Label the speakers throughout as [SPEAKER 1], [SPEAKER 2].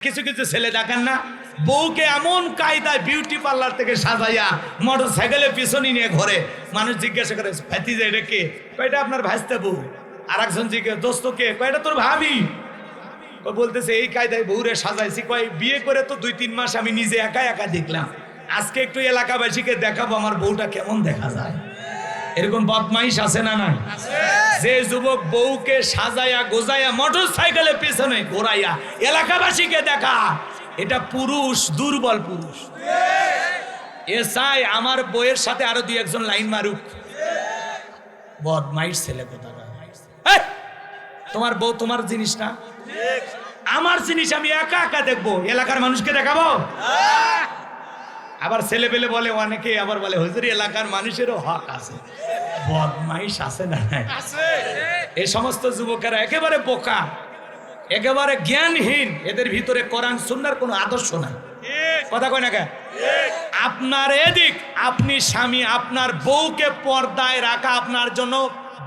[SPEAKER 1] কিছু কিছু ছেলে দেখেন না, বউকে এমন কায়দায় বিউটি পার্লার থেকে সাজাইয়া মোটর সাইকেলের পিছনে নিয়ে ঘরে। মানুষ জিজ্ঞাসা করে, ভাতিজা এটা কে? কয়টা আপনার ভাইস্তা বউ। আর একজন জিজ্ঞাসা, দোস্ত কে? কয়টা তোর ভাবি। বলতেছে এই কায়দায় বউরে সাজাইছি। কয় বিয়ে করে তো 2-3 মাস আমি নিজে একা একা দেখলাম, আজকে একটু এলাকাবাসীকে দেখাবো আমার বউটা কেমন দেখা যায়। এরকম বদমাইশ আছে না নাই? যে যুবক বউকে সাজাইয়া গোজাইয়া মোটর সাইকেলের পিছনে ঘোরাইয়া এলাকাবাসীকে দেখা, এটা পুরুষ, দুর্বল পুরুষ। এ চাই আমার বউয়ের সাথে আরো 2-1 লাইন মারুক। বদমাইশ ছেলে কোথাকার। তোমার বউ তোমার জিনিস না, আমার জিনিস। আমি একা একা দেখবো, এলাকার মানুষকে দেখাবো। আবার ছেলে পেলে বলে অনেকে, আবার বলে হুজুর এলাকার মানুষেরও হক আছে। বদমাইশ আছে না? এই সমস্ত যুবকেরা একেবারে বোকা, একেবারে জ্ঞানহীন। এদের ভিতরে কোরআন সুন্নাহর কোনো আদর্শ নাই। কথা কয় না কেন? আপনার এদিক, আপনি স্বামী, আপনার বউকে পর্দায় রাখা আপনার জন্য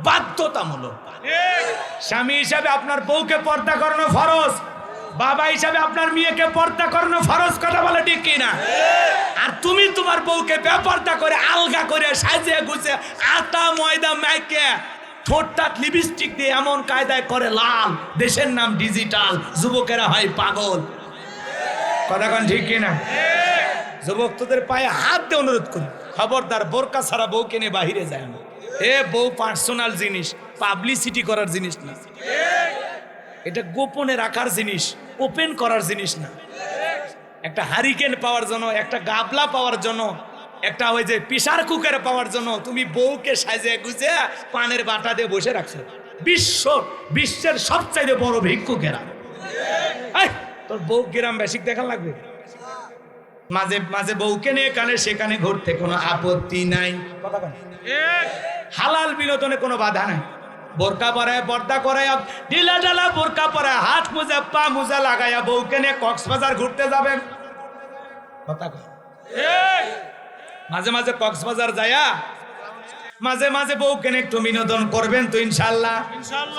[SPEAKER 1] বাধ্যতামূলক। স্বামী হিসাবে আপনার বউকে পর্দা করানো ফরজ, বাবা হিসাবে আপনার মেয়েকে পর্দা করানো ফরজ। কথা বলে ঠিক কিনা? আর তুমি তোমার বউকে বেপর্দা করে আলগা করে সাজিয়ে গুছিয়ে আটা ময়দা মাইকে ঠোঁটটা লিপস্টিক দিয়ে এমন কায়দায় করে লাল, দেশের নাম ডিজিটাল, যুবকেরা হয় পাগল। কথা কোন ঠিক কিনা? যুবক তোদের পায়ে হাত দিয়ে অনুরোধ করি, খবরদার বোরকা ছাড়া বউকে নিয়ে বাহিরে যায় না। এ বউ পার্সোনাল জিনিস, পাবলিসিটি করার জিনিস না। এটা গোপনে রাখার জিনিস, ওপেন করার জিনিস না। একটা হারিকেন পাওয়ার জন্য, একটা গাবলা পাওয়ার জন্য, একটা ওই যে প্রেসার কুকার পাওয়ার জন্য তুমি বউকে সাজিয়ে গুছিয়ে পানের বাটা দিয়ে বসে রাখছো। বিশ্বের সবচাইতে বড় ভিক্ষুকেরা। তোর বউ গ্রাম বেশিক দেখা লাগবে। মাঝে মাঝে বউকে নিয়ে কানে সেখানে ঘুরতে কোনো আপত্তি নাই। হালাল বিনোদনে কোনো বাধা নাই। বোরকা পরায়, পর্দা করায়, ঢিলা ঢালা বোরকা পরায়, হাত মোজা পা মোজা লাগাইয়া বউকে নিয়ে কক্সবাজার ঘুরতে যাবেন। মাঝে মাঝে কক্সবাজার যায়া মাঝে মাঝে বউকে নিয়ে একটু বিনোদন করবেন তো ইনশাল্লাহ।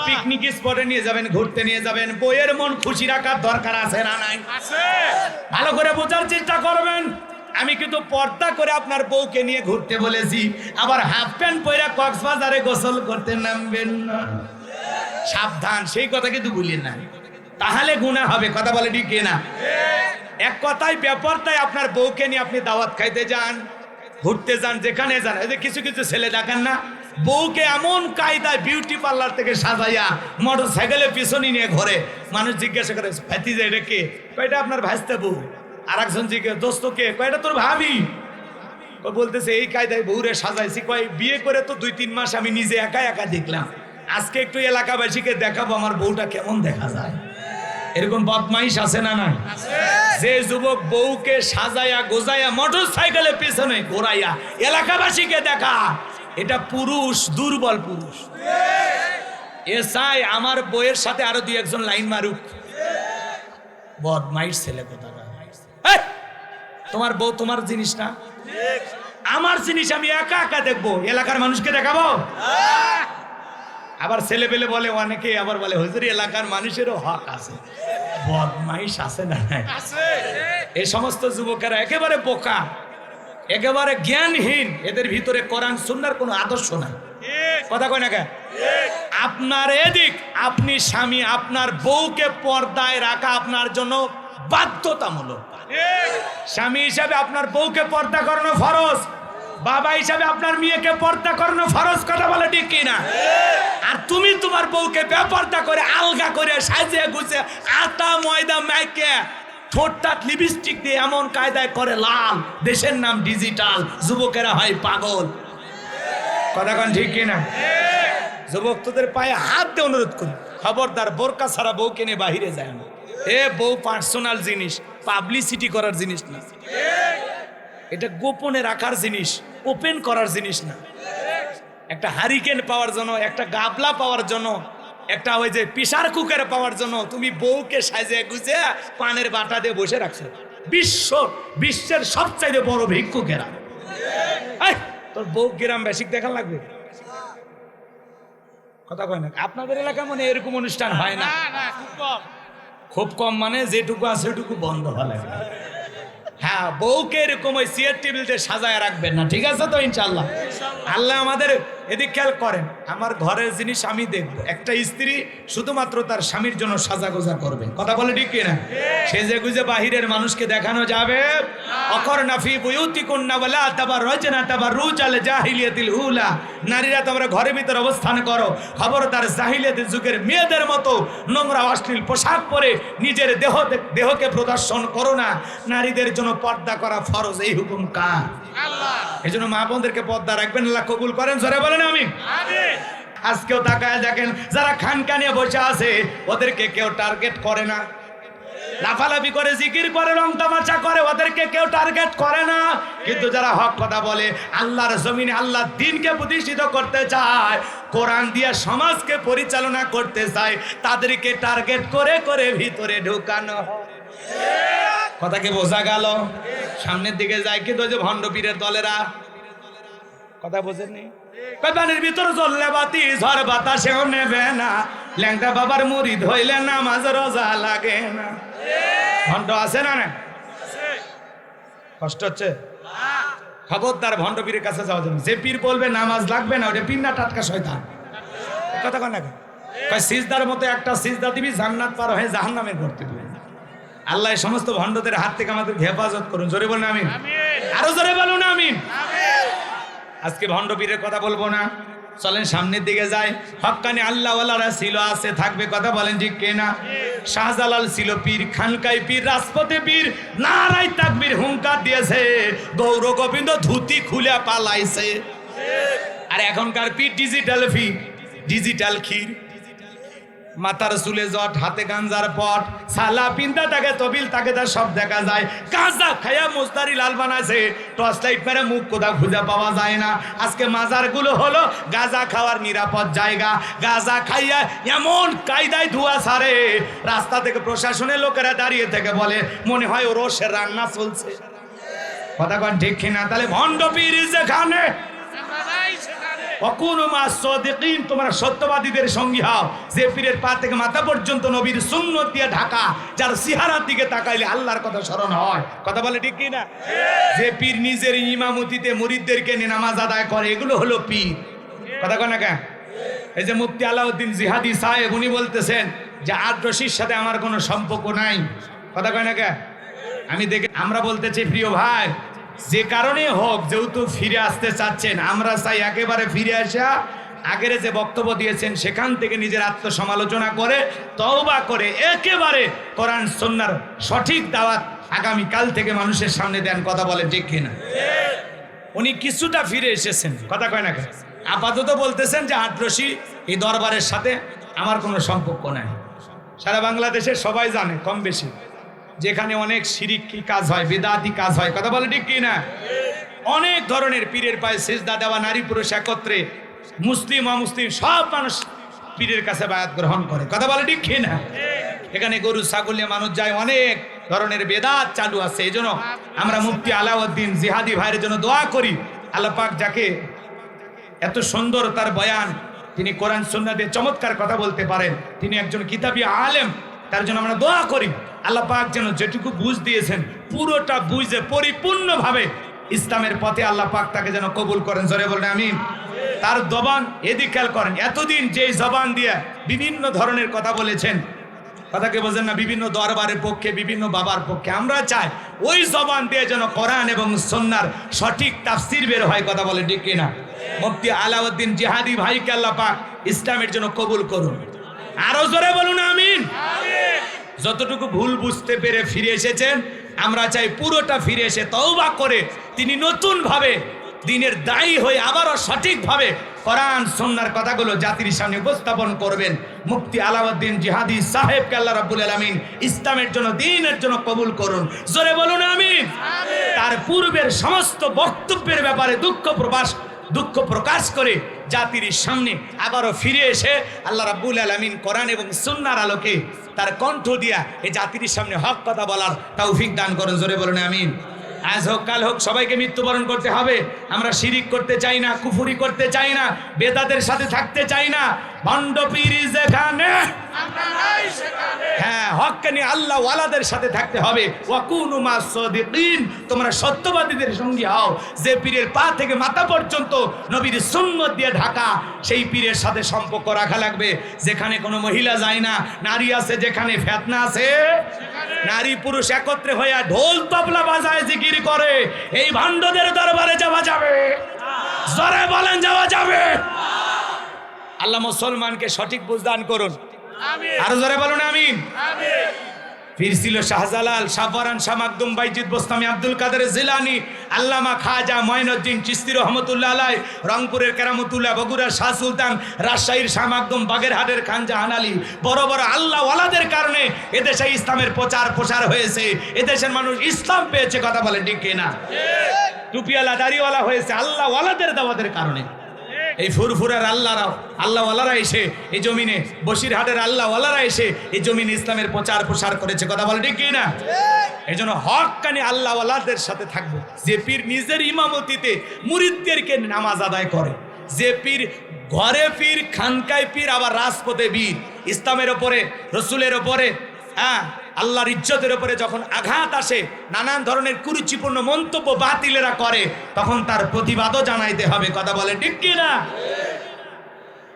[SPEAKER 1] পিকনিক স্পটে নিয়ে যাবেন, ঘুরতে নিয়ে যাবেন। বউয়ের মন খুশি রাখার দরকার আছে না নাই? ভালো করে বোঝার চেষ্টা করবেন। আমি কিন্তু পর্দা করে আপনার বউকে নিয়ে ঘুরতে বলেছি, আবার হাফ প্যান্ট পরে কক্সবাজারে গোসল করতে নামবেন না। সাবধান, সেই কথা কিন্তু ভুলেন না, তাহলে গুনাহ হবে। কথা বলে ঠিক না? এক কথায় ব্যাপারটাই আপনার বউকে নিয়ে আপনি দাওয়াত খাইতে যান, ঘুরতে যান, যেখানে যান। এই যে কিছু কিছু ছেলে দেখেন না, বউকে এমন কায়দায় বিউটি পার্লার থেকে সাজাইয়া মোটর সাইকেলের পিছনে নিয়ে ঘরে। মানুষ জিজ্ঞাসা করে, ভাতিজা এটা কে? কয়টা আপনার ভাইস্তা বউ। আর একজন জিজ্ঞাসা, দোস্ত কে? কয়টা তোর ভাবি। বলতেছে এই কায়দায় বউরে সাজাইছি। কয় বিয়ে করে তো 2-3 মাস আমি নিজে একা একা দেখলাম, আজকে একটু এলাকাবাসীকে দেখাবো আমার বউটা কেমন দেখা যায়। এরকম বদমাইশ আছে না নাই? যে যুবক বউকে সাজাইয়া গোজাইয়া মোটর সাইকেলের পিছনে ঘোরাইয়া এলাকাবাসীকে দেখা, এটা পুরুষ, দুর্বল পুরুষ। এ চাই আমার বউয়ের সাথে আরো 2-1 লাইন মারুক। বদমাইশ ছেলে কোথাকার। তোমার বউ তোমার জিনিস না, আমার জিনিস। আমি একা একা দেখবো, এলাকার মানুষকে দেখাবো। আবার ছেলে পেলে বলে অনেকে, আবার বলে হুজুর এলাকার মানুষেরও হক আছে। বদমাইশ আছে না? এই সমস্ত যুবকেরা একেবারে বোকা, একেবারে জ্ঞানহীন। এদের ভিতরে কোরআন সুন্নাহর কোনো আদর্শ নাই। কথা কয় না কেন? আপনার এদিক, আপনি স্বামী, আপনার বউকে পর্দায় রাখা আপনার জন্য বাধ্যতামূলক। স্বামী হিসাবে আপনার বউকে পর্দা করানো ফরজ, বাবা হিসাবে আপনার মেয়েকে পর্দা করানো ফরজ। কথা বলে ঠিক কিনা? আর তুমি তোমার বউকে বেপর্দা করে আলগা করে সাজিয়ে গুছিয়ে আটা ময়দা মাইকে ঠোঁটটা লিপস্টিক দিয়ে এমন কায়দায় করে লাল, দেশের নাম ডিজিটাল, যুবকেরা হয় পাগল। কথা কোন ঠিক কিনা? যুবক তোদের পায়ে হাত দিয়ে অনুরোধ করি, খবরদার বোরকা ছাড়া বউকে নিয়ে বাহিরে যায় না। এ বউ পার্সোনাল জিনিস, পাবলিসিটি করার জিনিস না। এটা গোপনে রাখার জিনিস, ওপেন করার জিনিস না। একটা হারিকেন পাওয়ার জন্য, একটা গাবলা পাওয়ার জন্য, একটা ওই যে প্রেসার কুকার পাওয়ার জন্য তুমি বউকে সাজিয়ে গুছিয়ে পানের বাটা দিয়ে বসে রাখছো। বিশ্বের সবচাইতে বড় ভিক্ষুকেরা। তোর বউ গ্রাম বেশিক দেখা লাগবে। কথা কয় না? আপনাদের এলাকায় মনে এরকম অনুষ্ঠান হয় না? খুব কম মানে যেটুকু আছে সেটুকু বন্ধ হওয়া লাগে। হ্যাঁ, বউকে এরকম ওই চেয়ার টেবিল দিয়ে সাজায় রাখবেন না, ঠিক আছে তো? ইনশাল্লাহ আল্লাহ আমাদের এদিক খেয়াল করেন। আমার ঘরের জিনিস আমি দেখবো। একটা স্ত্রী শুধুমাত্র তার স্বামীর জন্য সাজাগোজা করবে, কথা বলে ঠিক কিনা? সেজে গুজে বাহিরের মানুষকে দেখানো যাবে। অকরনা ফি বুয়ুতিকুন্না ওয়ালা তাবাররাজনা তাবাররুজাল জাহিলিয়াতিল উলা। নারীরা তোমরা ঘরের ভিতর অবস্থান করো, খবরদার জাহিলিয়াতের যুগের মেয়েদের মতো নোংরা অশ্লীল পোশাক পরে নিজের দেহকে প্রদর্শন করো না। নারীদের জন্য পর্দা করা ফরজ, এই হুকুম কার? আল্লাহ। এজন্য মা বোনদেরকে পর্দা রাখবেন, আল্লাহ কবুল করেন, জোরে বলেন আমিন। আজকেও তাকায় দেখেন যারা খানকা নিয়ে বসে আছে ওদেরকে কেউ টার্গেট করে না, লাফালাফি করে জিকির করে রং তামাশা করে, ওদেরকে কেউ টার্গেট করে না। কিন্তু যারা হক কথা বলে, আল্লাহর জমিনে আল্লাহর দ্বীনকে প্রতিষ্ঠিত করতে চায়, কোরআন দিয়ে সমাজকে পরিচালনা করতে চায়, তাদেরকে টার্গেট করে করে ভিতরে ঢুকানো হয়। কথা কি বোঝা গেল? সামনের দিকে যায় কিন্তু ওই যে ভণ্ড পীরের দলেরা, কথা বোঝেননি? পানির ভিতর জ্বললে বাতি ঝড় বাতাসেও নেবে না, ল্যাংটা বাবার মুরিদ হইলে নামাজ রোজা লাগে না। ভণ্ড আছে না? না কষ্ট হচ্ছে? খবরদার ভণ্ড পীরের কাছে যাওয়া যাবে। যে পীর বলবে নামাজ লাগবে না, ওটা পীর না টাটকা শয়তান। কথা কন না, সিজদার মতো একটা সিজদা দিবি জান্নাত পার হয়ে জাহান্নামের করতে দিবি। আল্লাহ সমস্ত ভণ্ডদের হাত থেকে আমাদের হেফাজত করুন, জোরে বলুন আমিন। আরো জোরে বলুন আমিন। আজকে ভণ্ড পীরের কথা বলবো না, চলেন সামনের দিকে যাই। হক্কানি আল্লাহ ওয়ালারা ছিল, আছে, থাকবে, কথা বলেন ঠিক কিনা? শাহজালাল ছিল পীর, খানকাই পীর, রাজপথে পীর, নারাই তাকবীর হুঙ্কার দিয়েছে, গৌর গোবিন্দ ধুতি খুলে পালাইছে। আর এখনকার পীর ডিজিটাল পীর, ডিজিটাল ক্ষীর, মাথার চুলে জট, হাতে গাঞ্জার পট, সালা পিন্দা তাকে তবিল তাকে তার সব দেখা যায়। গাঁজা খাইয়া মুস্তারি লাল বানাইছে, টর্চ লাইট মেরে মুখ কোথাও খুঁজে পাওয়া যায় না। আজকে মাজার গুলো হলো গাঁজা খাওয়ার নিরাপদ জায়গা। গাঁজা খাইয়া এমন কায়দায় ধোয়া ছাড়ে, রাস্তা থেকে প্রশাসনের লোকেরা দাঁড়িয়ে থেকে বলে মনে হয় ও রোষের রান্না চলছে। কথা কন ঠিক কিনা? তাহলে ভণ্ড পীর যেখানে, তোমরা সত্যবাদীদের সঙ্গী হও। যে পীরের পা থেকে মাথা পর্যন্ত নবীর সুন্নত দিয়ে ঢাকা, যার চেহারার দিকে তাকাইলে আল্লাহর কথা স্মরণ হয়। কথা বলে ঠিক কিনা? যে পীর নিজের ইমামতিতে মুরিদদেরকে নিয়ে নামাজ আদায় করে, এগুলো হলো পীর। কথা কয় না কেন? এই যে মুফতি আলাউদ্দিন জিহাদি সাহেব, উনি বলতেছেন যে আদ্রশির সাথে আমার কোনো সম্পর্ক নাই। কথা কয় না কেন? আমি দেখে আমরা বলতে চাই প্রিয় ভাই, যে কারণে হোক, যেহেতু ফিরে আসতে চাচ্ছেন, আমরা চাই একেবারে ফিরে আসা, আগের যে বক্তব্য দিয়েছেন সেখান থেকে নিজের আত্মসমালোচনা করে তওবা করে একেবারে কোরআন সুন্নাহর সঠিক দাওয়াত আগামী কাল থেকে মানুষের সামনে দেন। কথা বলে ঠিক কিনা? উনি কিছুটা ফিরে এসেছেন, কথা কয় না কেন? আপাতত বলতেছেন যে আদ্রশি এই দরবারের সাথে আমার কোনো সম্পর্ক নাই। সারা বাংলাদেশের সবাই জানে কম বেশি, যেখানে অনেক শিরিকি কাজ হয়, বিদআতি কাজ হয়। কথা বলে ঠিক কিনা? অনেক ধরনের পীরের পায়ে সিজদা দেওয়া, নারী পুরুষ একত্রে, মুসলিম অমুসলিম সব মানুষ পীরের কাছে বায়াত গ্রহণ করে। কথা বলে ঠিক কিনা? এখানে গরু ছাগল নিয়ে মানুষ যায়, অনেক ধরনের বেদাত চালু আছে। এই জন্য আমরা মুফতি আলাউদ্দিন জিহাদি ভাইয়ের জন্য দোয়া করি, আল্লাহ পাক যাকে এত সুন্দর তার বয়ান, তিনি কোরআন সুন্নাহ দিয়ে চমৎকার কথা বলতে পারেন, তিনি একজন কিতাবী আলেম, তার জন্য আমরা দোয়া করি আল্লাহ পাক যেন যেটুকু বুঝ দিয়েছেন পুরোটা বুঝে পরিপূর্ণভাবে ইসলামের পথে আল্লাহ পাক তাকে যেন কবুল করেন। জোরে বলেন আমিন। তার জবান এদিক খেয়াল করেন, এতদিন যেই জবান দিয়ে বিভিন্ন ধরনের কথা বলেছেন, কথাকে বোঝেন না, বিভিন্ন দরবারের পক্ষে, বিভিন্ন বাবার পক্ষে, আমরা চাই ওই জবান দিয়ে যেন কোরআন এবং সুন্নাহর সঠিক তাফসীর বের হয়। কথা বলে ঠিক কিনা? মুফতি আলাউদ্দিন জিহাদি ভাইকে আল্লাহ পাক ইসলামের জন্য কবুল করুন। আরো জোরে বলুন আমিন। যতটুকু ভুল বুঝতে পেরে ফিরে এসেছেন, আমরা চাই পুরোটা ফিরে এসে তওবা করে তিনি নতুন ভাবে দিনের দায়ী হয়ে আবারও সঠিকভাবে কোরআন সুন্নাহর কথাগুলো জাতির সামনে উপস্থাপন করবেন। মুফতি আলাউদ্দিন জিহাদি সাহেবকে আল্লাহ রাব্বুল আলামিন ইসলামের জন্য, দ্বীনের জন্য কবুল করুন। জোরে বলুন আমিন। তার পূর্বের সমস্ত বক্তব্যের ব্যাপারে দুঃখ প্রকাশ করে জাতির সামনে আবারও ফিরে এসে আল্লাহ রাব্বুল আলামিন কোরআন এবং সুন্নাহর আলোকে তার কণ্ঠ দিয়া এই জাতির সামনে হক কথা বলার তৌফিক দান করুন। জোরে বলুন আমিন। আজ হোক কাল হোক সবাইকে মৃত্যুবরণ করতে হবে। আমরা শিরিক করতে চাই না, কুফরি করতে চাই না, বেদাতের সাথে থাকতে চাই না। ভণ্ড পীর যেখানে হ্যাঁ হক্কানি আল্লাহ ওয়ালাদের সাথে থাকতে হবে। ওয়াকুনু মাস সাদিকিন, তোমরা সত্যবাদীদের সঙ্গী হও। যে পীরের পা থেকে মাথা পর্যন্ত নবীর সুন্নাত দিয়ে ঢাকা, সেই পীরের সাথে সম্পর্ক রাখা লাগবে। যেখানে কোনো মহিলা যায় না, নারী আছে, যেখানে ফিতনা আছে, নারী পুরুষ একত্রে হয়ে ঢোল তবলা বাজায় জিকির করে, এই ভণ্ডদের দরবারে যাওয়া যাবে? জোরে বলেন যাওয়া যাবে? আল্লাহ মুসলমানকে সঠিক বুঝদান করুন, আরো জোরে বলুন আমিন। পীর ছিল শাহজালাল, শাহপরান, শাহ মাকদুম, বাইজিদ বোস্তামি, আব্দুল কাদের জিলানী, আল্লামা খাজা মঈনুদ্দিন চিশতি রহমতুল্লাহ আলাইহি, রংপুরের কেরামতুল্লাহ, বগুড়ার শাহ সুলতান, রাজশাহীর শাহ মাকদুম, বাগেরহাটের খান জাহান আলী। বড় বড় আল্লাহ ওয়ালাদের কারণে এদেশে ইসলামের প্রচার প্রসার হয়েছে, এদেশের মানুষ ইসলাম পেয়েছে। কথা বলে ঠিক কিনা? টুপিওয়ালা দাড়িওয়ালা হয়েছে আল্লাহ ওয়ালাদের দাওয়াতের কারণে। এই ফুরফুরার আল্লাহ ওয়ালারা এসে এই জমিনে, বসিরহাটের আল্লাহ ওয়ালারা এসে এই জমিনে ইসলামের প্রচার প্রসার করেছে। কথা বলে ঠিক কি না? এই জন্য হক্কানি আল্লাহ ওয়ালাদের সাথে থাকবো। যে পীর নিজের ইমামতিতে মুরিদদেরকে নামাজ আদায় করে, যে পীর ঘরে পীর, খানকায় পীর, আবার রাজপথে বীর, ইসলামের ওপরে, রসুলের ওপরে, হ্যাঁ আল্লাহর ইজ্জতের উপরে যখন আঘাত আসে, নানান ধরনের কুরুচিপূর্ণ মন্তব্য বাতিলেরা করে, তখন তার প্রতিবাদও জানাইতে হবে। কথা বলে ঠিক কি না?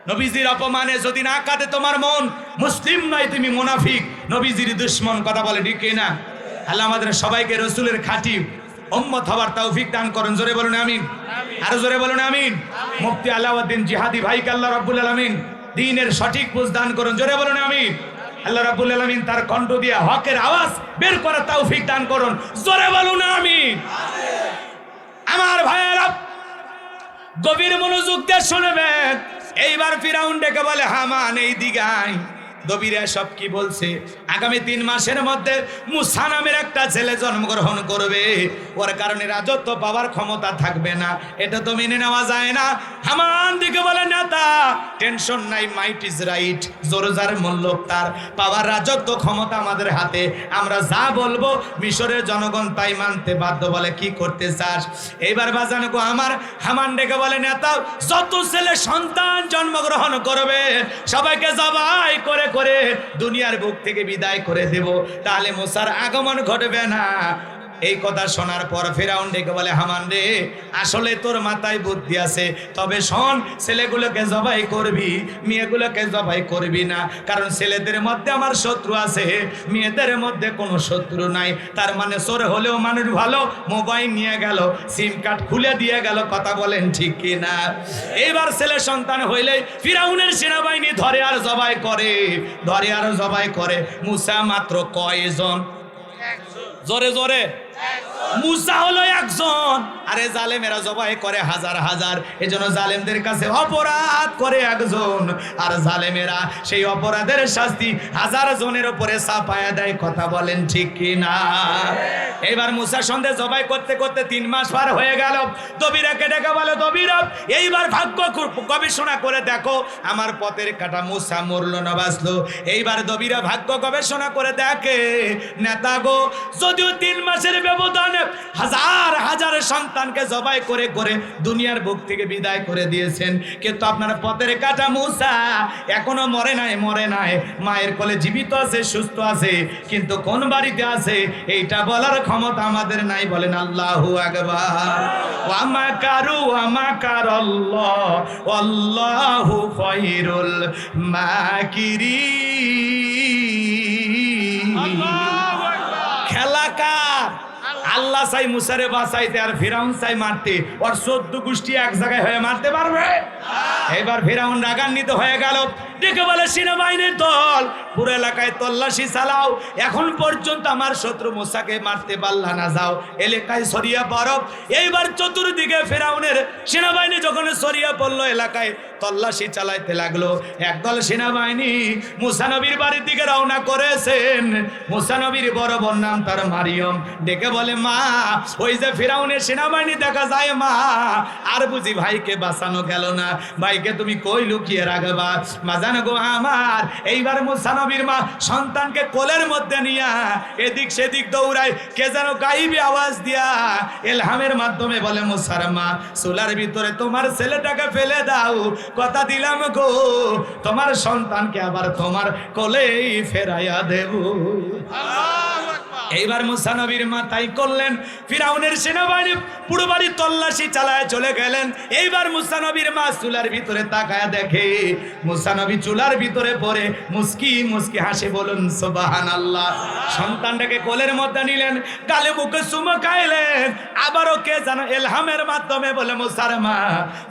[SPEAKER 1] নবীজির অপমানে যদি না কাঁদে তোমার মন, মুসলিম নয় তুমি মুনাফিক, নবীজির দুশমন। কথা বলে ঠিক কি না? আল্লাহ আমাদের সবাইকে রসুলের খাঁটি উম্মত হওয়ার তৌফিক দান করুন। জোরে বলুন আমিন, আরো জোরে বলুন আমিন। মুফতি আলাউদ্দিন জিহাদি ভাইকে আল্লাহ রাব্বুল আলামিন দ্বীনের সঠিক বুঝ দান করুন। জোরে বলুন আমিন। আল্লাহ রাব্বুল আলামিন তার কণ্ঠ দিয়ে হকের আওয়াজ বের করার তৌফিক দান করুন। জোরে বলুন আমিন। আমার ভাইয়েরা গভীর মনোযোগ দিয়ে শুনবেন। এইবার ফিরাউন ডেকে বলে, হামান এই দিগায়। দবিরা সব কি বলছে? আগামী 3 মাসের মধ্যে মুসা নামের একটা ছেলে জন্মগ্রহণ করবে, ওর কারণে রাজত্ব পাওয়ার ক্ষমতা থাকবে না, এটা তো মেনে নেওয়া যায় না। হামান দিকে বলে, নেতা টেনশন নাই, মাইট ইজ রাইট, জোরজার মল্লক তার, পাওয়ার রাজত্ব ক্ষমতা আমাদের হাতে, আমরা যা বলবো মিশরের জনগণ তাই মানতে বাধ্য। বলে কি করতে চাস? এইবার বাজানো গো আমার। হামান ডেকে বলে, নেতা যত ছেলে সন্তান জন্মগ্রহণ করবে সবাইকে জবাই করে করে দুনিয়ার বুক থেকে বিদায় করে দেব, তাহলে মুসার আগমন ঘটবে না। এই কথা শোনার পর ফিরাউন ডেকে বলে, হামান রে আসলে তোর মাথায় বুদ্ধি আছে, তবে শোন, ছেলেগুলোকে জবাই করবি, মেয়েগুলোকে জবাই করবি না, কারণ ছেলেদের মধ্যে আমার শত্রু আছে, মেয়েদের মধ্যে কোনো শত্রু নাই। তার মানে চোর হলেও মানুষ ভালো, মোবাইল নিয়ে গেল, সিম কার্ড খুলে দিয়ে গেল। কথা বলেন ঠিক কি না? এইবার ছেলে সন্তান হইলে ফিরাউনের সেনাবাহিনী ধরে আর জবাই করে, ধরে আর জবাই করে। মুসা মাত্র কয়জন? জোরে জোরে, মুসা হলো একজন, আরে জালেমেরা জবাই করে হাজার হাজার। এজন্য জালেমদের কাছে অপরাধ করে একজন, আর জালেমেরা সেই অপরাধের শাস্তি হাজার জনের উপরে চাপায়া দেয়। কথা বলেন ঠিক কি না? এইবার মুসা সন্দেহ জবাই করতে করতে 3 মাস পার হয়ে গেল। দবিরাকে ডেকে বলে, দবিরা এইবার ভাগ্য গবেষণা করে দেখো, আমার পথের কাটা মুসা মরলো না বাঁচলো। এইবার দবিরা ভাগ্য গবেষণা করে দেখে, নেতা গো যদিও 3 মাসের ব্যবধানে হাজার হাজার সন্তানকে জবাই করে করে দুনিয়ার বুক থেকে বিদায় করে দিয়েছেন, কিন্তু আপনার পথের কাটা মুসা এখনো মরে নাই, মরে নাই, মায়ের কোলে জীবিত আছে, সুস্থ আছে, কিন্তু কোন বাড়িতে আছে এইটা বলার ক্ষমতা আমাদের নাই। বলেন আল্লাহু আকবার। ওয়া মাকারু ওয়া মাকারাল্লাহ ওয়াল্লাহু খায়রুল মাকিরিন। খেলা কার? আল্লাহ চাই মুসারে বাঁচাইতে, আর ফিরাউন চাই মারতে। ওর 14 গোষ্ঠী এক জায়গায় হয়ে মারতে পারবে? এবার ফিরাউন রাগান্বিত হয়ে গেল, ডেকে বলে, সেনাবাহিনীর দল পুরো এলাকায় তল্লাশি চালাও, এখন পর্যন্ত আমার শত্রু মুসাকে মারতে পারলা না, যাও এলাকায় ছড়িয়ে পড়ো। এইবার চতুর্দিকে ফিরাউনের সেনাবাহিনী যখন ছড়িয়ে পড়লো এলাকায়, তল্লাশি চালাইতে লাগলো। একদল সেনাবাহিনী মুসা নবীর বাড়ির দিকে রওনা করেছেন। মুসা নবীর বড় বোন নাম তার মারিয়ম, ডেকে বলে মা ওই যে ফিরাউনের সেনাবাহিনী দেখা যায় মা, আর বুঝি ভাইকে বাঁচানো গেল না, ভাইকে তুমি কই লুকিয়ে রাখবা? মা জানো গো আমার, এইবার মুসা নবীর মা সন্তানকে কোলের মধ্যে নিয়া এদিক সেদিক দৌড়ায়, কে যেন গাইবি আওয়াজ দিয়া এলহামের মাধ্যমে বলে মুসার মা চুলার ভিতরে তোমার ছেলেটাকে ফেলে দাও, কথা দিলাম গো তোমার সন্তানকে আবার তোমার কোলেই ফেরাইয়া দেব। এইবার মুসা নবীর মা তাই করলেন। ফিরাউনের সেনাবাহিনী পুরো বাড়ি তল্লাশি চালায় চলে গেলেন। এইবার মুসা নবীর মা চুলার ভিতরে তাকায়া দেখে মুসা নবী চুলার ভিতরে পড়ে মুস্কি মুস্কি হাসে, বলুন সুবহানাল্লাহ। সন্তানটাকে কোলের মধ্যে নিলেন, গালে মুখে চুমো খাইলেন। আবারও কে জানো এলহামের মাধ্যমে বলে মুসার মা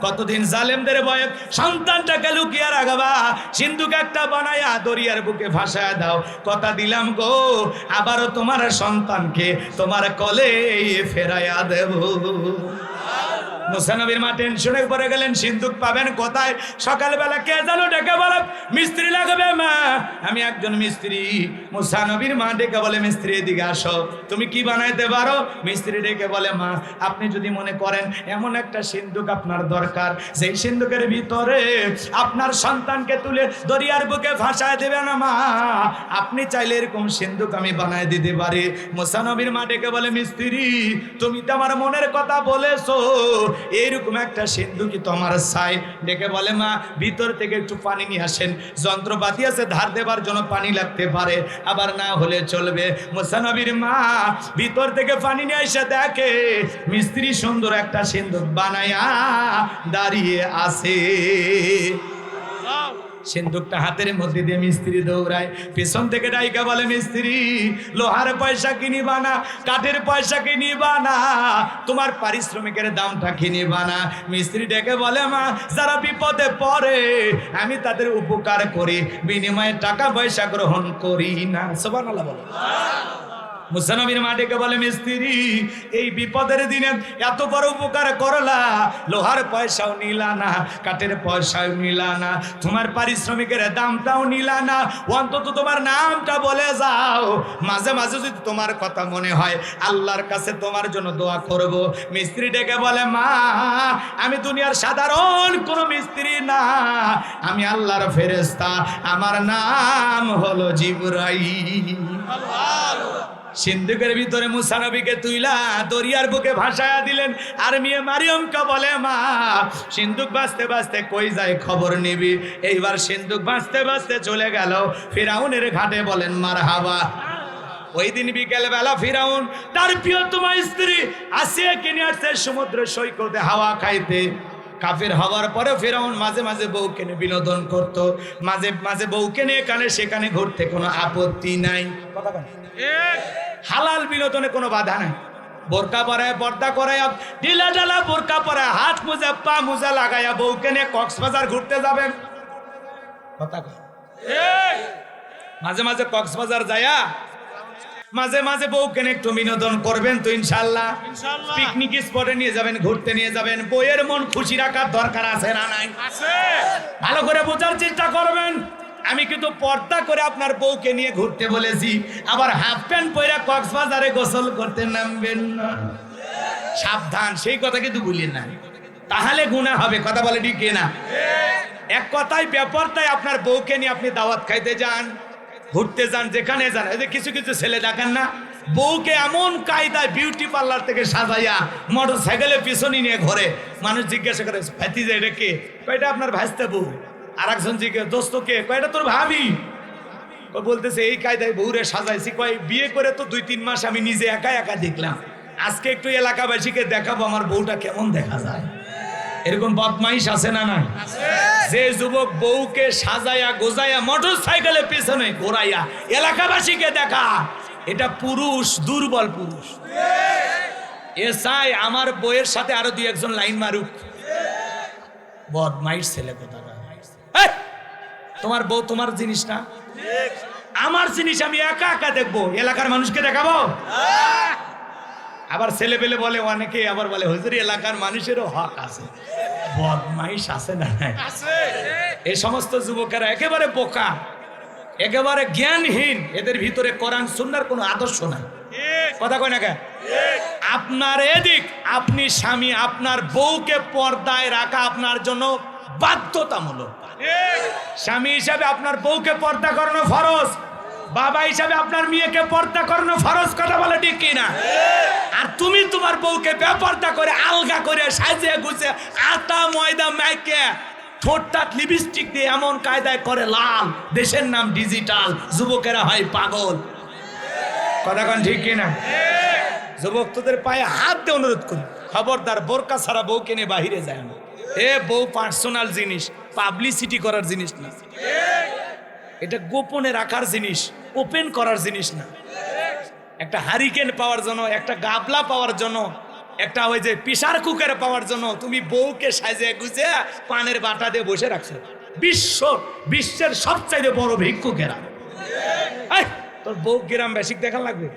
[SPEAKER 1] কতদিন জালেমদের ভয়ে সন্তানটাকে লুকিয়ে রাখবা, সিন্ধুক একটা বানায়া দরিয়ার বুকে ভাসায় দাও, কথা দিলাম গো আবারও তোমার সন্তানকে তোমার কোলে ফেরাইয়া দেব। মুসা নবীর মা টেনশনে পড়ে গেলেন, সিন্ধুক পাবেন কোথায়? সকালবেলা কে জানো ডেকে বলে মিস্ত্রি লাগবে মা, আমি একজন মিস্ত্রি। মুসা নবীর মা ডেকে বলে মিস্ত্রি এদিকে আসো, তুমি কি বানাইতে পারো? মিস্ত্রি ডেকে বলে মা আপনি যদি মনে করেন এমন একটা সিন্ধুক আপনার দরকার, সেই সিন্ধুকের ভিতরে আপনার সন্তানকে তুলে দরিয়ার বুকে ভাসায় দেবে না মা, আপনি চাইলে এরকম সিন্ধুক আমি বানায় দিতে পারি। মুসা নবীর মা ডেকে বলে মিস্ত্রি তুমি তো আমার মনের কথা বলেছো, এইরকম একটা সিন্ধুকই তো আমার চাই। ডেকে বলে মা ভিতর থেকে একটু পানি নিয়ে আসেন, যন্ত্রপাতি আছে ধার দেবার জন্য পানি লাগতে পারে, আবার না হলে চলবে। মুসা নবীর মা ভিতর থেকে পানি নিয়ে এসে দেখে মিস্ত্রি সুন্দর একটা সিন্ধুক বানায়া দাঁড়িয়ে আছে। সিন্ধুকটা হাতের মধ্যে দিয়ে মিস্ত্রি দৌড়ায়, পিছন থেকে ডাইকা বলে মিস্ত্রি লোহার পয়সা কিনিবা না, কাঠের পয়সা কিনিবা না, তোমার পারিশ্রমিকের দামটা কিনিবা না। মিস্ত্রি ডেকে বলে মা যারা বিপদে পড়ে আমি তাদের উপকার করি, বিনিময়ে টাকা পয়সা গ্রহণ করি না। সুবহানাল্লাহ বলো। মুসা নবীর মা ডেকে বলে মিস্ত্রি এই বিপদের দিনে এত বড় উপকার করলা, লোহার পয়সাও নিলা না, কাঠের পয়সাও নিলা না, তোমার পারিশ্রমিকের দামটাও নিলা না, অন্তত তোমার নামটা বলে যাও, মাঝে মাঝে যদি তোমার কথা মনে হয় আল্লাহর কাছে তোমার জন্য দোয়া করব। মিস্ত্রি ডেকে বলে মা আমি দুনিয়ার সাধারণ কোনো মিস্ত্রি না, আমি আল্লাহর ফেরেশতা, আমার নাম হলো জিবরাইল। সিন্ধুকের ভিতরে মুসা নবীকে তুইলা দরিয়ার বুকে ভাসায়া দিলেন। আর মেয়ে মারিয়মকে বলে মা সিন্ধুক বাঁচতে বাঁচতে কই যায় খবর নিবি। এইবার সিন্ধুক বাঁচতে বাঁচতে চলে গেল ফিরাউনের ঘাটে, বলেন মারহাবা। ওই দিন বিকেল বেলা ফিরাউন তার প্রিয়তমা স্ত্রী আসিয়াকে নিয়ে আসছে সমুদ্র সৈকতে হাওয়া খাইতে। কাফের হওয়ার পরে ফিরাউন মাঝে মাঝে বউকে নিয়ে বিনোদন করত, মাঝে মাঝে বউকে নিয়ে এখানে সেখানে ঘুরতে কোনো আপত্তি নাই, হালাল বিনোদনে কোনো বাধা নাই। বোরকা পরায় পর্দা করায় ঢিলা ঢালা বোরকা পরায় হাত মোজা পা মোজা লাগাইয়া বউকে নিয়ে কক্সবাজার ঘুরতে যাবেন। মাঝে মাঝে কক্সবাজার যায়া মাঝে মাঝে বউকে একটু বিনোদন করবেন তো ইনশাআল্লাহ। পিকনিক স্পটে নিয়ে যাবেন, ঘুরতে নিয়ে যাবেন, বউয়ের মন খুশি রাখার দরকার আছে না নাই? ভালো করে বোঝার চেষ্টা করবেন। আমি কিন্তু পর্দা করে আপনার বউকে নিয়ে ঘুরতে বলেছি, আবার হাফ প্যান্ট পরে কক্সবাজারে গোসল করতে নামবেন না, সাবধান। সেই কথা কিন্তু ভুলিয়ে না, তাহলে গুনাহ হবে। কথা বলে ঠিক না? এক কথায় ব্যাপারটাই আপনার বউকে নিয়ে আপনি দাওয়াত খাইতে যান, ঘুরতে যান, যেখানে যান, এদের কিছু কিছু ছেলে দেখেন না বউকে এমন কায়দায় বিউটি পার্লার থেকে সাজাইয়া মোটর সাইকেলের পিছনে নিয়ে ঘরে, মানুষ জিজ্ঞাসা করে ভাতিজা এটা কে? কয়টা আপনার ভাইস্তা বউ। আর একজন জিজ্ঞাসা দোস্ত কে? কয়টা তোর ভাবি। বলতেছে এই কায়দায় বউরে সাজাইছি। কয় বিয়ে করে তো 2-3 মাস আমি নিজে একা একা দেখলাম, আজকে একটু এলাকাবাসীকে দেখাবো আমার বউটা কেমন দেখা যায়। এরকম বদমাইশ আছে না নাই? যে যুবক বউকে সাজাইয়া গোজাইয়া মোটর সাইকেলের পিছনে ঘোরাইয়া এলাকাবাসীকে দেখা, এটা পুরুষ, দুর্বল পুরুষ। এ চাই আমার বউয়ের সাথে আরো 2-1 লাইন মারুক। বদমাইশ ছেলে কোথাকার। তোমার বউ তোমার জিনিস না, আমার জিনিস। আমি একা একা দেখবো, এলাকার মানুষকে দেখাবো? আবার ছেলে পেলে বলে অনেকে, আবার বলে হুজুর এলাকার মানুষেরও হক আছে। বদমাইশ আছে না নাই? এই সমস্ত যুবকেরা একেবারে বোকা, একেবারে জ্ঞানহীন, এদের ভিতরে কোরআন সুন্নাহর কোনো আদর্শ নাই। কথা কয় না কে? আপনার এদিক, আপনি স্বামী, আপনার বউকে পর্দায় রাখা আপনার জন্য বাধ্যতামূলক। স্বামী হিসাবে আপনার বউকে পর্দা করানো ফরজ, বাবা হিসাবে আপনার মেয়েকে পর্দা করানো ফরজ। কথা বলে ঠিক কিনা? আর তুমি তোমার বউকে বেপর্দা করে আলগা করে সাজিয়ে গুছিয়ে আটা ময়দা মাইকে ঠোঁটটা লিপস্টিক দিয়ে এমন কায়দায় করে লাল, দেশের নাম ডিজিটাল, যুবকেরা হয় পাগল। কথা কন ঠিক কিনা? যুবক তোদের পায়ে হাত দিয়ে অনুরোধ করি, খবরদার বোরকা ছাড়া বউকে নিয়ে বাহিরে যায় না। বউ পার্সোনাল জিনিস, পাবলিসিটি করার জিনিস না, এটা গোপনে রাখার জিনিস, ওপেন করার জিনিস না। একটা হারিকেন পাওয়ার জন্য, একটা গাবলা পাওয়ার জন্য, একটা ওই যে প্রেসার কুকার পাওয়ার জন্য তুমি বউকে সাজিয়ে গুছিয়ে পানের বাটা দিয়ে বসে রাখছো। বিশ্বের সবচাইতে বড় ভিক্ষুকেরা। তোর বউ গ্রাম বেশিক দেখা লাগবে?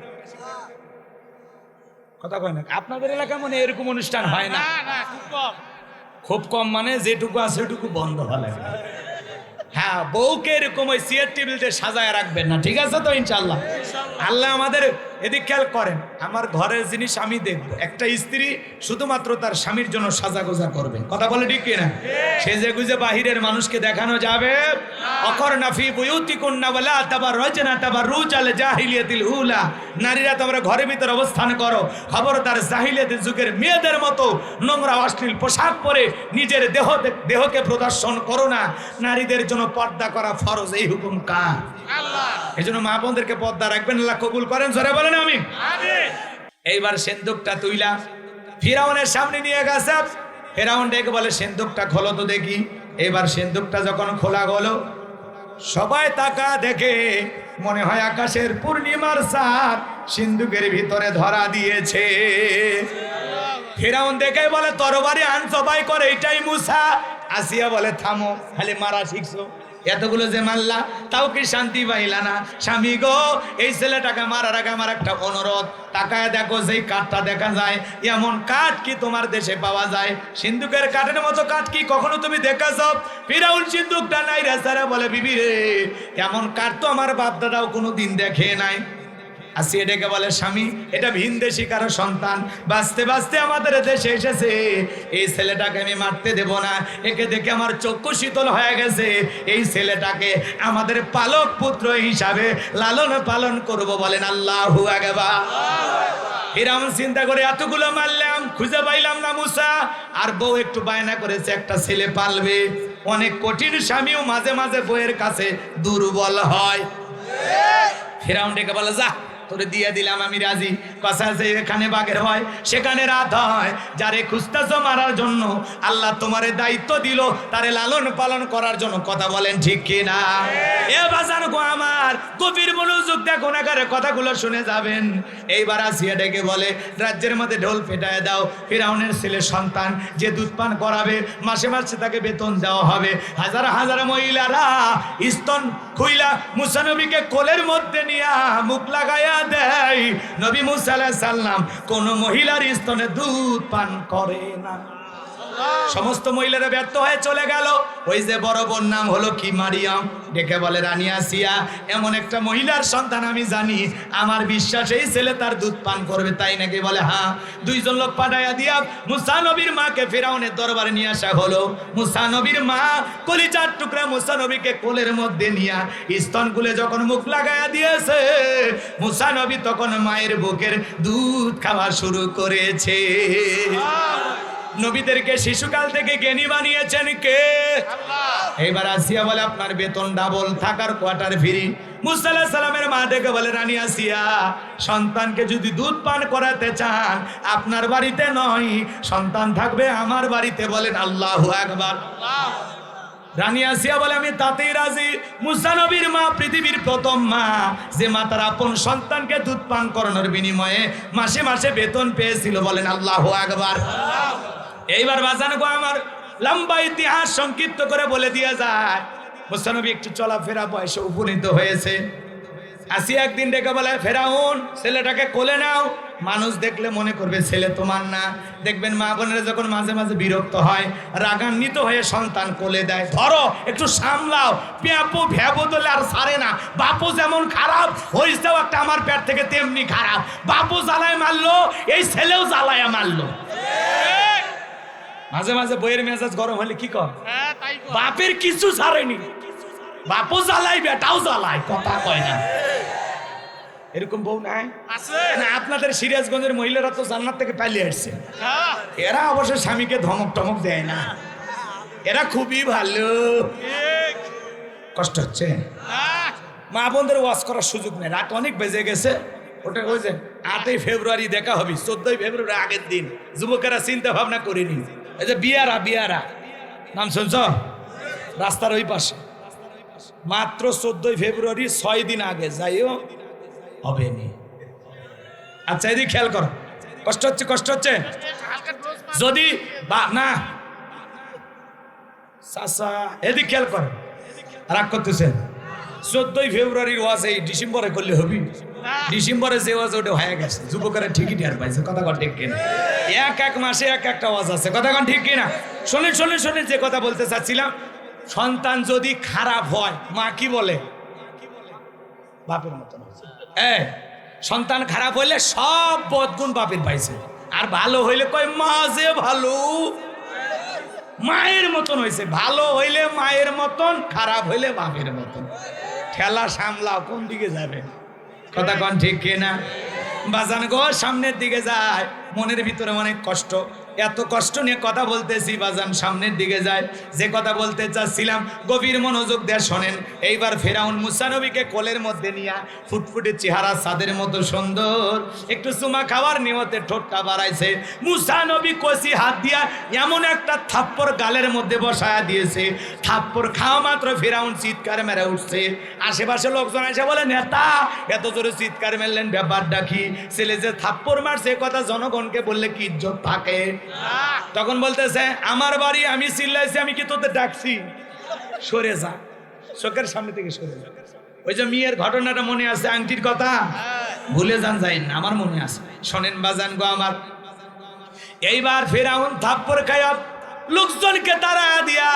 [SPEAKER 1] কথা কয় না? আপনাদের এলাকায় মনে এরকম অনুষ্ঠান হয় না? খুব কম, মানে যেটুকু আছে সেটুকু বন্ধ হলে। হ্যাঁ, বউকে এরকম ওই চেয়ার টেবিলতে সাজায় রাখবেন না, ঠিক আছে তো? ইনশাল্লাহ আল্লাহ আমাদের এদিক খেয়াল করেন। আমার ঘরের জিনিস আমি দেখবো। একটা স্ত্রী শুধুমাত্র তার স্বামীর জন্য সাজা গোজা করবে। কথা বলে ঠিক কিনা? সেজে গুজে বাহিরের মানুষকে দেখানো যাবে। অকরনা ফি বুয়ুতিকুন্না ওয়ালা তাবাররাজনা তাবাররুজাল জাহিলিয়াতিল উলা। নারীরা তোমরা ঘরের ভিতর অবস্থান করো, খবরদার জাহিলিয়াতের যুগের মেয়েদের মতো নোংরা অশ্লীল পোশাক পরে নিজের দেহকে প্রদর্শন করো না। নারীদের জন্য পর্দা করা ফরজ। এই হুকুম কার? আল্লাহ। এই জন্য মা বোনদেরকে পর্দা রাখবেন, আল্লাহ কবুল করেন। জোরে বলেন আমিন। এইবার সিন্দুকটা তুইলা ফিরাউনের সামনে নিয়ে গেছে। ফিরাউন ডেকে বলে, সিন্দুকটা খোলো তো দেখি। এবার সিন্দুকটা যখন খোলা হলো, সবাই তাকা দেখে, মনে হয় আকাশের পূর্ণিমার চাঁদ সিন্দুকের ভিতরে ধরা দিয়েছে। ফিরাউন দেখে বলে, তরবারি আন সবাই করে, এটাই মুসা। আসিয়া বলে, থামো, খালি মারা শিখছো, এতগুলো যে মারলা তাও কি শান্তি পাইলা না? স্বামী গো, এই ছেলেটাকে মারার আগে আমার একটা অনুরোধ, তাকায় দেখো যেই কাঠটা দেখা যায়, এমন কাঠ কি তোমার দেশে পাওয়া যায়? সিন্দুকের কাঠের মতো কাঠ কি কখনো তুমি দেখেছ? ফিরাউন সিন্দুকটা নাই রে সারা বলে, বিবি রে, এমন কাঠ তো আমার বাপ দাদাও কোনো দিন দেখে নাই। আসিয়ে ডেকে বলে, স্বামী, এটা ভিনদেশী কারো সন্তান, বাঁচতে বাঁচতে আমাদের দেশে এসেছে। এই ছেলেটাকে আমি মারতে দেব না, একে দেখে আমার চক্ষু শীতল হয়ে গেছে। এই ছেলেটাকে আমাদের পালক পুত্র হিসাবে লালন পালন করব। বলেন আল্লাহু আকবার। ফিরাউন চিন্তা করে, এতগুলো মারলাম, খুঁজে পাইলাম না মুসা। আর বউ একটু বায়না করেছে একটা ছেলে পালবে। অনেক কঠিন স্বামীও মাঝে মাঝে বউয়ের কাছে দুর্বল হয়। ফিরাউন ডেকে বলে, যা, তোরে দিয়ে দিলাম, আমি রাজি। কথা আছে, এখানে বাঘের হয়, সেখানে রাত হয়। যারে খুঁজতেছো মারার জন্য আল্লাহ তোমারে দায়িত্ব দিল, তারে লালন পালন করার জন্য। কথা বলেন ঠিক কিনা? এ বাজান গো আমার, গভীর মনোযোগ দেখো না, কারে কথাগুলো শুনে যাবেন। এইবার আসিয়া ডেকে বলে, রাজ্যের মধ্যে ঢোল পেটায় দাও। ফিরাউনের ছেলে সন্তান যে দুধ পান করাবে, মাসে মাসে তাকে বেতন দেওয়া হবে। হাজার হাজার মহিলারা স্তন খুইলা মুসা নবীকে কোলের মধ্যে নিয়া মুখ লাগায়া দেয়। নবী মুসা আলাইহিস সালাম কোন মহিলার স্তনে দুধ পান করে না। সমস্ত মহিলারা ব্যর্থ হয়ে চলে গেল। ওই যে বড় বোন নাম হলো কি, মারিয়াম, ডেকে বলে, রানী আসিয়া, এমন একটা মহিলার সন্তান আমি জানি, আমার বিশ্বাস এই ছেলে তার দুধ পান করবে। তাই নাকি? বলে হ্যাঁ। দুইজন লোক পাঠাইয়া দিয়া মুসা নবীর মাকে ফিরাউনের দরবারে নিয়ে আসা হলো। মুসা নবীর মা কলিজার টুকরা মুসা নবীকে কোলের মধ্যে নিয়া স্তন খুলে যখন মুখ লাগাইয়া দিয়েছে, মুসা নবী তখন মায়ের বুকের দুধ খাওয়া শুরু করেছে। নবীদেরকে শিশুকাল থেকে জ্ঞানী বানিয়েছেন কে? আল্লাহ। এবার আসিয়া বলে, আপনার বেতন ডাবল, থাকার কোয়ার্টার ফ্রি। মুসা আলাইহিস সালামের মা ডেকে বলে, রানী আসিয়া, সন্তানকে যদি দুধ পান করাতে চান, আপনার বাড়িতে নয়, সন্তান থাকবে আমার বাড়িতে। বলেন আল্লাহু আকবার। রানী আসিয়া বলে, আমি তাতেই রাজি। মুসা নবীর মা পৃথিবীর প্রথম মা, যে মা তার আপন সন্তানকে দুধ পান করানোর বিনিময়ে মাসে মাসে বেতন পেয়েছিল। বলেন আল্লাহু আকবার। এইবার বাজান গো আমার, লম্বা ইতিহাস সংক্ষিপ্ত করে বলে দিয়ে যায়। মুসা নবী একটু চলাফেরা বয়সে উপনীত হয়েছে। আসিয়া একদিন ডেকে বলে, ফেরাউন ছেলেটাকে কোলে নাও। মানুষ দেখলে মনে করবে ছেলে তোমার না। দেখবেন মা বোনেরা যখন মাঝে মাঝে বিরক্ত হয়, রাগান্বিত হয়ে সন্তান কোলে দেয়, ধরো একটু সামলাও, পেঁপো ভ্যাবো দলে আর ছাড়ে না। বাপু যেমন খারাপ, হইছেও একটা আমার পেট থেকে তেমনি খারাপ। বাপু জ্বালায় মারলো, এই ছেলেও জ্বালায় মারলো। মাঝে মাঝে বইয়ের মেজাজ গরম হলে কি কর, বাপের কিছু ছাড়েনি, বাপু জ্বালাই বেটাও জ্বালায়, কথা কয় না। এরকম বউ নাই না? আপনাদের সিরাজগঞ্জের মহিলারা তো জান্নাত থেকে পালিয়ে আসছে। এরা অবশ্য স্বামীকে ধমক টমক দেয় না, এরা খুবই ভালো। কষ্ট হচ্ছে, মা বোনদের ওয়াজ করার সুযোগ নেই, রাত অনেক বেজে গেছে। ওটা ওই যে 8ই ফেব্রুয়ারি দেখা হবে, 14ই ফেব্রুয়ারি আগের দিন যুবকেরা চিন্তা ভাবনা করিনি। এই যে বিয়ারা, বিয়ারা নাম শুনছ, রাস্তার ওই পাশে, মাত্র 14ই ফেব্রুয়ারি 6 দিন আগে যাইও হবে নি। আচ্ছা এদিকে খেয়াল করো, কষ্ট হচ্ছে, কষ্ট হচ্ছে। যদি না চাচা এদিকে খেয়াল করো, রাগ করতেছেন। 14ই ফেব্রুয়ারির ওয়াজ এই ডিসেম্বরে করলে হবি? ডিসেম্বরে যে ওয়াজ ওটা হয়ে গেছে, যুবকেরা ঠিকই টের পাইছে, কথা কন ঠিক কিনা? এক এক মাসে এক একটা ওয়াজ আছে, কথা কন ঠিক কিনা? শোনেন শোনেন শোনেন, যে কথা বলতে চাচ্ছিলাম, সন্তান যদি খারাপ হয় মা কি বলে? বাপের মতন। সন্তান খারাপ হইলে সব বদগুণ বাপের পাইছে, আর ভালো হইলে কয় মা যে ভালো, মায়ের মতন হয়েছে। ভালো হইলে মায়ের মতন, খারাপ হইলে বাপের মতন। ঠেলা সামলাও, কোন দিকে যাবে? কথা কন ঠিক কিনা? বাজান গো, সামনের দিকে যায়, মনের ভিতরে অনেক কষ্ট, এত কষ্ট নিয়ে কথা বলতেছি বাজান, সামনের দিকে যায়। যে কথা বলতে চাচ্ছিলাম, গভীর মনোযোগ দিয়ে শোনেন। এইবার ফেরাউন মুসা নবীকে কোলের মধ্যে নিয়ে, ফুটফুটে চেহারা, চাঁদের মতো সুন্দর, একটু চুমা খাওয়ার নিয়তে ঠোঁটটা বাড়াইছে। মুসা নবী কষি হাত দিয়া এমন একটা থাপ্পড় গালের মধ্যে বসায়া দিয়েছে, থাপ্পড় খাওয়া মাত্র ফেরাউন চিৎকার মেরে উঠছে। আশেপাশে লোকজন এসে বলে, নেতা এত জোরে চিৎকার মেরলেন, ব্যাপারটা কি? ছেলে যে থাপ্পড় মারছে কথা জনগণকে বললে কি ইজ্জত থাকে? তখন বলতেছে, আমার বাড়ি, আমি চিল্লাইছি, আমি কি তোদের ডাকছি? সরে যা, চোখের সামনে থেকে সরে যা। ওই যে মেয়ের ঘটনাটা মনে আছে, আংটির কথা ভুলে যান, যাই না, আমার মনে আছে। শোনেন বাজান গো আমার, এইবার ফেরাউন থাপ্পড় খায়া লোকজনকে তারা দিয়া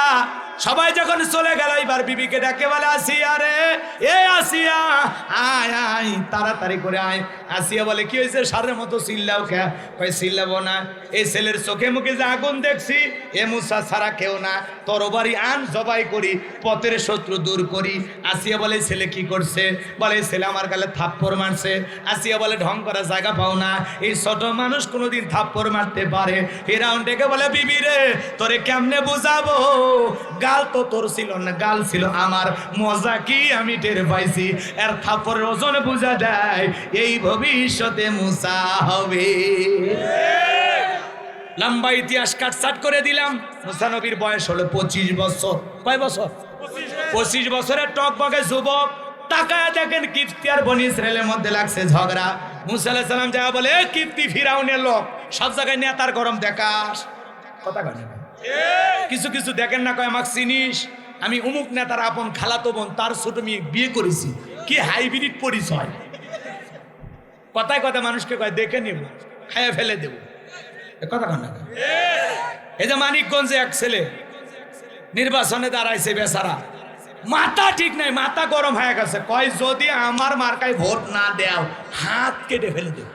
[SPEAKER 1] সবাই যখন চলে গেল, এবার বিবিকে ডাকে বলে, আসিয়া রে, এ আসিয়া, আয় আয়, তাড়াতাড়ি করে আয়। আসিয়া বলে, কি হয়েছে? সারের মতো চিল্লাও কে? কয় চিল্লাবো না, এই ছেলের চোখে মুখে যে আগুন দেখছি, এ মুসা ছাড়া কেউ না, তরবারি আন, জবাই করি, পথের শত্রু দূর করি। আসিয়া বলে, ছেলে কি করছে? বলে, ছেলে আমার গালে থাপ্পড় মারছে। আসিয়া বলে, ঢং করার জায়গা পাও না, এই ছোট মানুষ কোনোদিন থাপ্পড় মারতে পারে? ফেরাউন ডেকে বলে, বিবি রে, তোরে কেমনে বুঝাবো? গাল তো তোর ছিল না, গাল ছিল আমার, মজা কি আমি টের পাইছি। এর থাপ্পড়ের ওজন বুঝা দেয় এই ভবিষ্যতে মুসা হবে। লম্বা ইতিহাস কাটছাট করে দিলাম। মুসা নবীর বয়স হলো 25 বছর। কয় বছর? 25 বছরের টকবকে যুবক। তাকায় দেখেন কিপ্তি আর বনি ইসরায়েলের মধ্যে লাগছে ঝগড়া। মুসা আলাইহিস সালাম যা বলে, কিপ্তি ফিরাউনের লোক, সব জায়গায় নেতার গরম দেখাস, কথা কয় না? কিছু কিছু দেখেন না, কয় আমাকে চিনিস, আমি অমুক নেতার আপন খালাতো বোন, তার ছোট মেয়ে বিয়ে করেছি। কি হাইব্রিড পরিচয়! কথায় কথা মানুষকে কয় দেখে নেব, খাইয়ে ফেলে দেব, কথা কয় না? এই যে মানিকগঞ্জে এক ছেলে নির্বাচনে দাঁড়াইছে, বেচারা মাথা ঠিক নাই, মাথা গরম হয়ে গেছে, কয় যদি আমার মার্কায় ভোট না দেও হাত কেটে ফেলে দেব,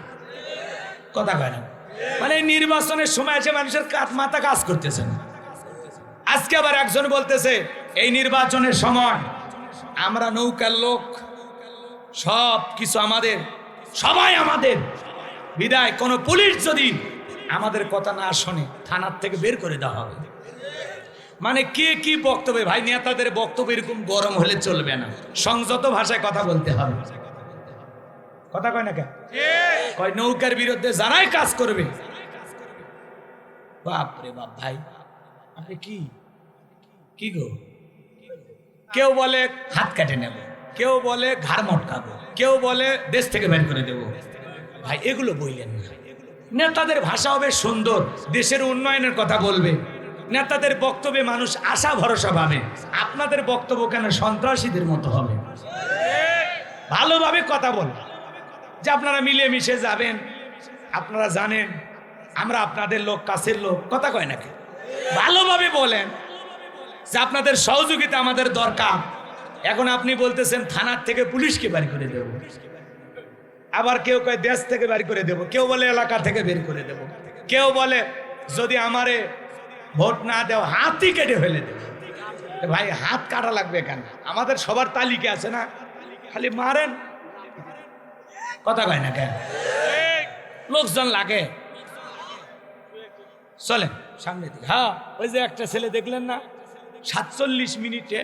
[SPEAKER 1] কথা কয় না? মানে নির্বাচনের সময় এসে মানুষের মাথা কাজ করতেছে না। আজকে আবার একজন বলতেছে, এই নির্বাচনের সময় আমরা নৌকার লোক, সব কিছু আমাদের, সবাই আমাদের, বিদায় কোনো পুলিশ যদি আমাদের কথা না শোনে থানার থেকে বের করে দেওয়া হবে। মানে কে কি বক্তব্য? ভাই নেতাদের বক্তব্য এরকম গরম হলে চলবে না, সংযত ভাষায় কথা বলতে হবে, কথা কয় না কেন? কয় নৌকার বিরুদ্ধে যারাই কাজ করবে, বাপ রে বাপ, ভাই আপনি কি কি গো? কেউ বলে হাত কেটে নেব, কেউ বলে ঘাড় মটকাবো, কেউ বলে দেশ থেকে বের করে দেব। ভাই এগুলো বললেন না। নেতাদের ভাষা হবে সুন্দর, দেশের উন্নয়নের কথা বলবে, নেতাদের বক্তব্যে মানুষ আশা ভরসা পাবে। আপনাদের বক্তব্য কেন সন্ত্রাসীদের মতো হবে? ভালোভাবে কথা বল, যে আপনারা মিলেমিশে যাবেন। আপনারা জানেন আমরা আপনাদের লোক, কাছের লোক, কথা কয় নাকি? ভালোভাবে বলেন যে আপনাদের সহযোগিতা আমাদের দরকার। এখন আপনি বলতেছেন থানার থেকে পুলিশকে বাড়ি করে দেব, আবার কেউ কয় দেশ থেকে বাড়ি করে দেব, কেউ বলে এলাকা থেকে বের করে দেব, কেউ বলে যদি আমারে ভোট না দেও হাতই কেটে ফেলে দেব। ভাই হাত কাটা লাগবে কেন? আমাদের সবার তালিকা আছে না, খালি মারেন, কথা কয় না কেন? লোকজন লাগে। চলেন সামনে দিকে। হ্যাঁ, ওই যে একটা ছেলে দেখলেন না 47 মিনিটে,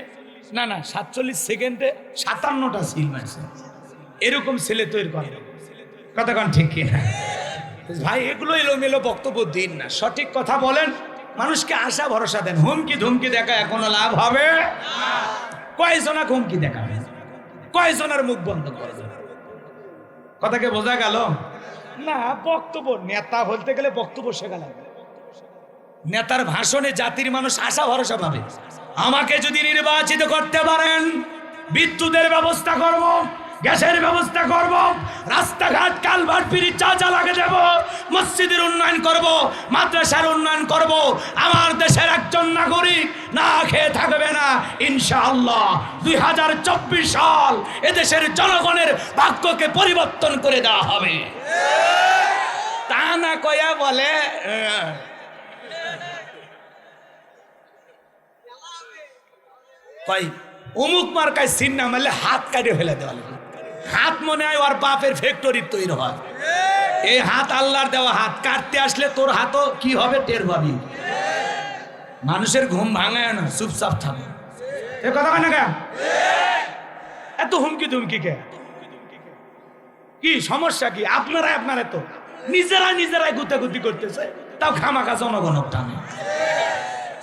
[SPEAKER 1] না 47 সেকেন্ডে 57টা সিল মারছে, এরকম ছেলে তৈরি করে, কথা কন ঠিক কিনা? ভাই এগুলো এলোমেলো বক্তব্য দিন না, সঠিক কথা বলেন, মানুষকে আশা ভরসা দেন। হুমকি ধুমকি দেখা এখনো লাভ হবে? কয়জনা হুমকি দেখাবে, কয়জনের মুখ বন্ধ করবে? কথাকে বোঝা গেল না? বক্তব্য, নেতা বলতে গেলে বক্তব্য শেখা লাগবে। নেতার ভাষণে জাতির মানুষ আশা ভরসা পাবে। আমাকে যদি নির্বাচিত করতে পারেন, বিদ্যুতের ব্যবস্থা করব, গ্যাসের ব্যবস্থা করব, রাস্তাঘাট কালভার্ট ব্রিজ যা লাগে দেব, মসজিদের উন্নয়ন করব, মাদ্রাসার উন্নয়ন করব। আমার দেশের একজন নাগরিক না খেয়ে থাকবে না ইনশাআল্লাহ। 2024 সাল এদেশের জনগণের ভাগ্যকে পরিবর্তন করে দেওয়া হবে। তা না কয়া বলে কই অমুক মার্কায় সিন না মারলে হাত কাটে ফেলে দেওয়া লাগে। হাত মনে হয় ওর বাপের ফ্যাক্টরি তৈরি হয়। এই হাত আল্লাহর দেওয়া হাত, কাটতে আসলে তোর হাতও কি হবে টের পাবি। মানুষের ঘুম ভাঙায় না, চুপচাপ থাকে। এ কথা হয় না কেন? এত হুমকি ধুমকি কে? কি সমস্যা কি? আপনারা তো নিজেরাই গুতাগুতি করতেছে, তাও খামাখা জনগণক টানে।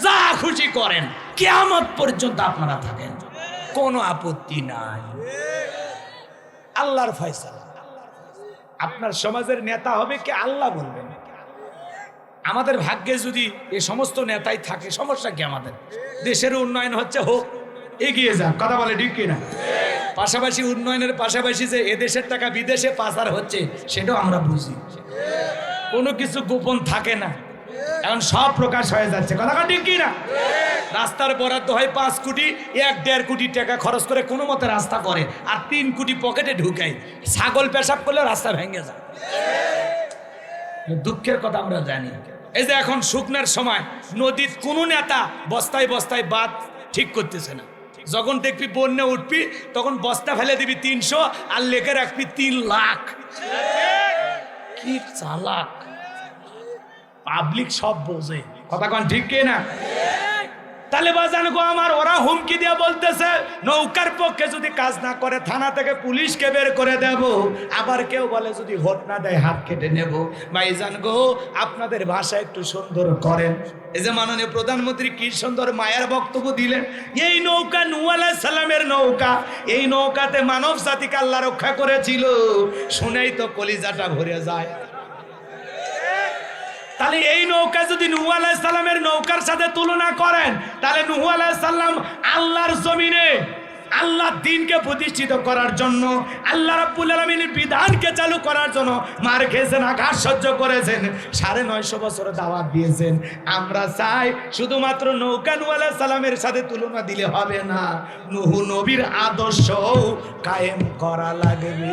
[SPEAKER 1] যা খুশি করেন, কিয়ামত পর্যন্ত আপনারা থাকেন, কোনো আপত্তি নাই। আল্লাহর ফয়সালা। আপনার সমাজের নেতা হবে কে আল্লাহ বলবেন। আমাদের ভাগ্যে যদি এই সমস্ত নেতাই থাকে, সমস্যা কি? আমাদের দেশের উন্নয়ন হচ্ছে, হোক, এগিয়ে যান, কথা বলে ঠিক কিনা? পাশাপাশি উন্নয়নের পাশাপাশি যে এদেশের টাকা বিদেশে পাচার হচ্ছে সেটাও আমরা বুঝি। কোনো কিছু গোপন থাকে না, এখন সব প্রকাশ হয়ে যাচ্ছে, কথা ঠিক কিনা? রাস্তার বরাদ্দ হয় 5 কোটি, 1-1.5 কোটি টাকা খরচ করে কোনো মতে রাস্তা করে, আর 3 কোটি পকেটে ঢুকায়। ছাগল পেশাব করলে রাস্তা ভেঙে যায়। দুঃখের কথা আমরা জানি। এই যে এখন শুকনার সময় নদীর কোনো নেতা বস্তায় বস্তায় বাঁধ ঠিক করতেছে না। যখন দেখবি বন্যা উঠবি তখন বস্তা ফেলে দিবি 300 আর লেখে রাখবি 3 লাখ। কি চালাক পাবলিক, সব বোঝে, কথা কন ঠিক কিনা? তাহলে বাজান গো আমার, ওরা হুমকি দিয়ে বলতেছে নৌকার পক্ষে যদি কাজ না করে থানা থেকে পুলিশকে বের করে দেব, আবার কেউ বলে যদি ভোট না দেয় হাত কেটে নেব। ভাইজান গো, আপনাদের ভাষা একটু সুন্দর করেন। এই যে মাননীয় প্রধানমন্ত্রী কি সুন্দর মায়ের বক্তব্য দিলেন। এই নৌকা নূহ আলাইহিস সালামের নৌকা, এই নৌকাতে মানব জাতিকে আল্লাহ রক্ষা করেছিল, শুনেই তো কলিজাটা ভরে যায়। তাহলে এই নৌকা যদি নূহ আলাইহিস সালামের নৌকার সাথে তুলনা করেন, তাহলে নূহ আলাইহিস সালাম আল্লাহর জমিনে আল্লাহর দ্বীনকে প্রতিষ্ঠিত করার জন্য, আল্লাহ রাব্বুল আলামিনের বিধানকে চালু করার জন্য মার খেয়েছেন, আঘাত সহ্য করেছেন, 950 বছর দাওয়াত দিয়েছেন। আমরা চাই শুধুমাত্র নৌকা নূহ আলাইহিস সালামের সাথে তুলনা দিলে হবে না, নূহ নবীর আদর্শ কায়েম করা লাগবে।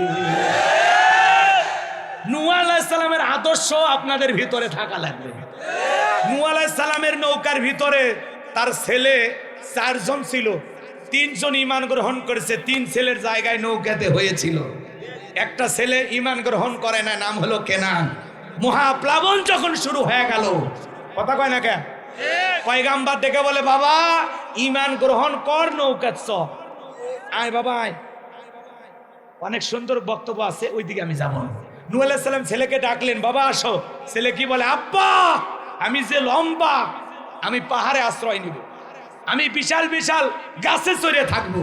[SPEAKER 1] নূহ আলাইহিস সালামের আদর্শ আপনাদের ভিতরে থাকা লাগবে। নূহ আলাইহিস সালামের নৌকার ভিতরে তার ছেলে 4 জন ছিল, 3 জন ঈমান গ্রহণ করেছে, 3 ছেলের জায়গায় নৌকাতে হয়েছিল। একটা ছেলে ঈমান গ্রহণ করে না, নাম হলো কেনান। মহাপ্লাবন যখন শুরু হয়ে গেল, কথা কয় না কে? পয়গাম্বর দেখে বলে বাবা ঈমান গ্রহণ কর, নৌকা চ আয় বাবা আয়। অনেক সুন্দর বক্তব্য আছে, ওইদিকে আমি যাব না। নূহ আলাইহিস সালাম ছেলেকে ডাকলেন, বাবা আসো। ছেলে কি বলে, আব্বা আমি যে লম্বা, আমি পাহাড়ে আশ্রয় নিব, আমি বিশাল বিশাল গাছে চড়ে থাকবো,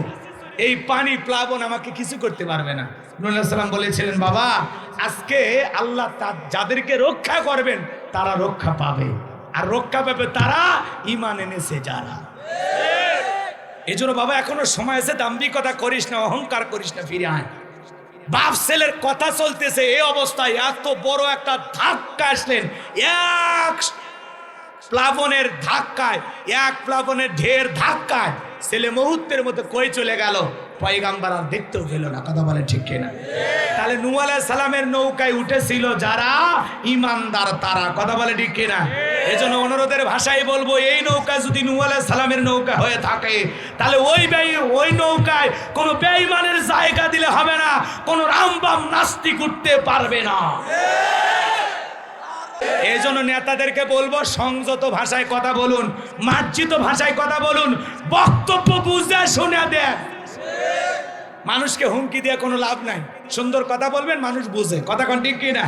[SPEAKER 1] এই পানি প্লাবন আমাকে কিছু করতে পারবে না। নূহ আলাইহিস সালাম বলেছিলেন, বাবা আজকে আল্লাহ যাদেরকে রক্ষা করবেন তারা রক্ষা পাবে, আর রক্ষা পাবে তারা ঈমান এনেছে যারা। এই জন্য বাবা এখনো সময় আছে, দাম্ভিকতা করিস না, অহংকার করিস না, ফিরে আয়। বাপ ছেলের কথা চলতেছে, এই অবস্থায় এত বড় একটা ধাক্কা আসলেন, এক প্লাবনের ধাক্কায়, এক প্লাবনের ঢের ধাক্কায় ছেলে মুহূর্তের মধ্যে কই চলে গেল, পয়গাম্বার আর দেখতেও পেল না। কথা বলে ঠিক কিনা? তাহলে নূহ আলাইহিস সালামের নৌকায় উঠেছিল যারা ইমানদার তারা। কথা বলে ঠিক কিনা? এজন্য অনুরোধের ভাষায় বলবো, এই নৌকা যদি নূহ আলাইহিস সালামের নৌকা হয়ে থাকে, তাহলে ওই নৌকায় কোনো বেঈমানের জায়গা দিলে হবে না, কোনো রামবাম নাস্তিক উঠতে পারবে না। এই জন্য নেতাদেরকে বলবো, সংযত ভাষায় কথা বলুন, মার্জিত ভাষায় কথা বলুন, বক্তব্য বুঝে শুনে দেন। মানুষকে হুমকি দিয়ে কোনো লাভ নাই, সুন্দর কথা বলবেন, মানুষ বুঝে। কথা কোন ঠিক কিনা?